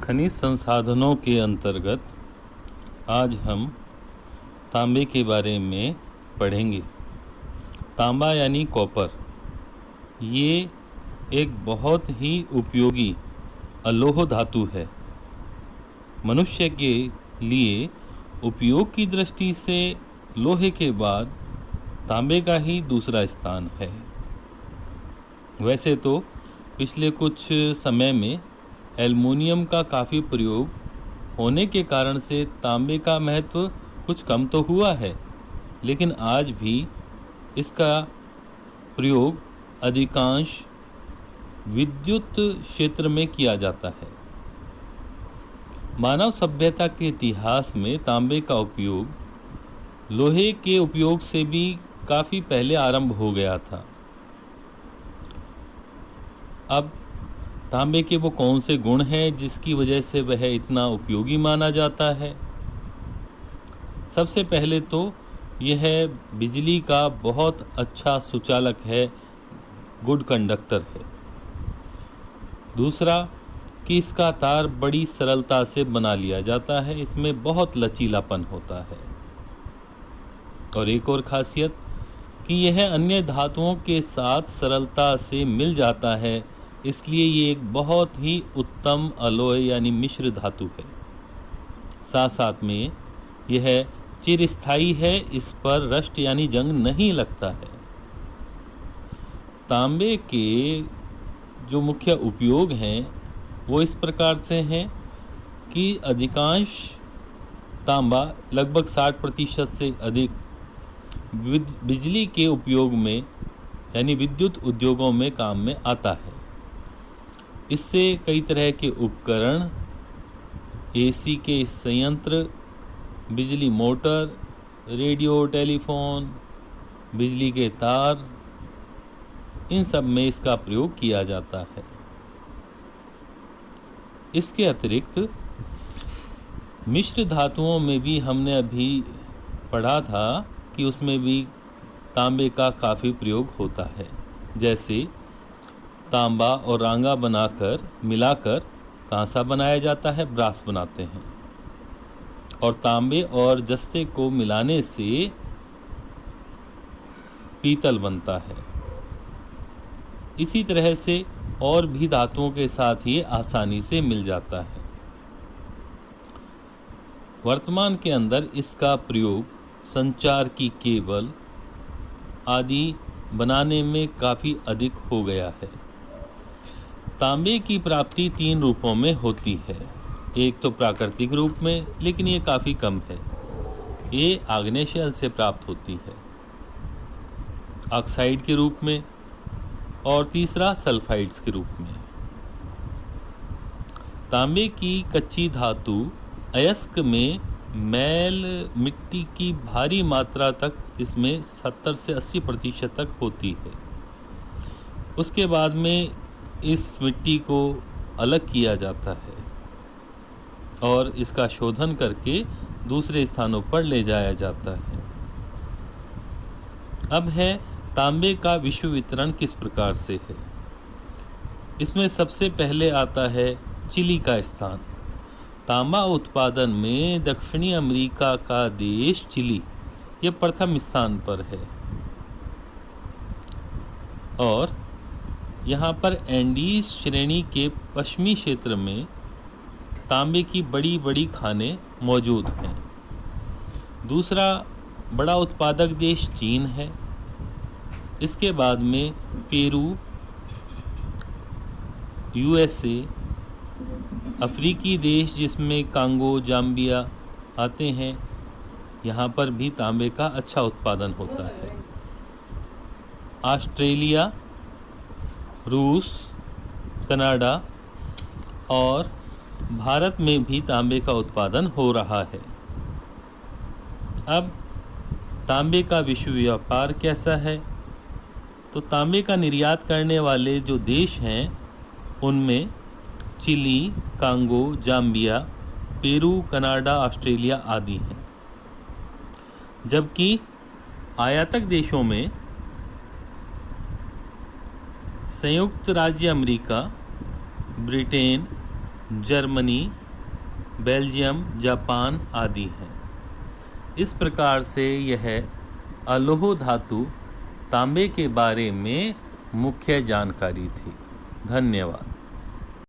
खनिज संसाधनों के अंतर्गत आज हम तांबे के बारे में पढ़ेंगे। तांबा यानी कॉपर, ये एक बहुत ही उपयोगी अलोह धातु है। मनुष्य के लिए उपयोग की दृष्टि से लोहे के बाद तांबे का ही दूसरा स्थान है। वैसे तो पिछले कुछ समय में एल्युमिनियम का काफ़ी प्रयोग होने के कारण से तांबे का महत्व कुछ कम तो हुआ है, लेकिन आज भी इसका प्रयोग अधिकांश विद्युत क्षेत्र में किया जाता है। मानव सभ्यता के इतिहास में तांबे का उपयोग लोहे के उपयोग से भी काफ़ी पहले आरंभ हो गया था। अब तांबे के वो कौन से गुण हैं जिसकी वजह से वह इतना उपयोगी माना जाता है? सबसे पहले तो यह बिजली का बहुत अच्छा सुचालक है, गुड कंडक्टर है। दूसरा कि इसका तार बड़ी सरलता से बना लिया जाता है, इसमें बहुत लचीलापन होता है। और एक और खासियत कि यह अन्य धातुओं के साथ सरलता से मिल जाता है, इसलिए ये एक बहुत ही उत्तम अलोह यानी मिश्र धातु है। साथ साथ में यह चिरस्थायी है, इस पर रस्ट यानी जंग नहीं लगता है। तांबे के जो मुख्य उपयोग हैं वो इस प्रकार से हैं कि अधिकांश तांबा लगभग 60% से अधिक बिजली के उपयोग में यानी विद्युत उद्योगों में काम में आता है। इससे कई तरह के उपकरण, एसी के संयंत्र, बिजली मोटर, रेडियो, टेलीफोन, बिजली के तार, इन सब में इसका प्रयोग किया जाता है। इसके अतिरिक्त मिश्र धातुओं में भी हमने अभी पढ़ा था कि उसमें भी तांबे का काफ़ी प्रयोग होता है। जैसे तांबा और रांगा मिलाकर कांसा बनाया जाता है, ब्रास बनाते हैं। और तांबे और जस्ते को मिलाने से पीतल बनता है। इसी तरह से और भी धातुओं के साथ ये आसानी से मिल जाता है। वर्तमान के अंदर इसका प्रयोग संचार की केबल आदि बनाने में काफ़ी अधिक हो गया है। तांबे की प्राप्ति 3 रूपों में होती है। एक तो प्राकृतिक रूप में, लेकिन ये काफ़ी कम है। ये आग्नेय शिला से प्राप्त होती है, ऑक्साइड के रूप में, और तीसरा सल्फाइड्स के रूप में। तांबे की कच्ची धातु अयस्क में मैल मिट्टी की भारी मात्रा तक इसमें 70 से 80% तक होती है। उसके बाद में इस मिट्टी को अलग किया जाता है और इसका शोधन करके दूसरे स्थानों पर ले जाया जाता है। अब है तांबे का विश्व वितरण किस प्रकार से है। इसमें सबसे पहले आता है चिली का स्थान। तांबा उत्पादन में दक्षिणी अमेरिका का देश चिली ये प्रथम स्थान पर है। और यहाँ पर एंडीज श्रेणी के पश्चिमी क्षेत्र में तांबे की बड़ी बड़ी खानें मौजूद हैं। दूसरा बड़ा उत्पादक देश चीन है। इसके बाद में पेरू, यूएसए, अफ्रीकी देश जिसमें कांगो, जाम्बिया आते हैं, यहाँ पर भी तांबे का अच्छा उत्पादन होता है। ऑस्ट्रेलिया, रूस, कनाडा और भारत में भी तांबे का उत्पादन हो रहा है। अब तांबे का विश्व व्यापार कैसा है? तो तांबे का निर्यात करने वाले जो देश हैं उनमें Chile, Congo, Zambia, Peru, Canada, Australia आदि हैं। जबकि आयातक देशों में संयुक्त राज्य America, Britain, Germany, Belgium, Japan आदि हैं। इस प्रकार से यह अलोह धातु तांबे के बारे में मुख्य जानकारी थी। धन्यवाद।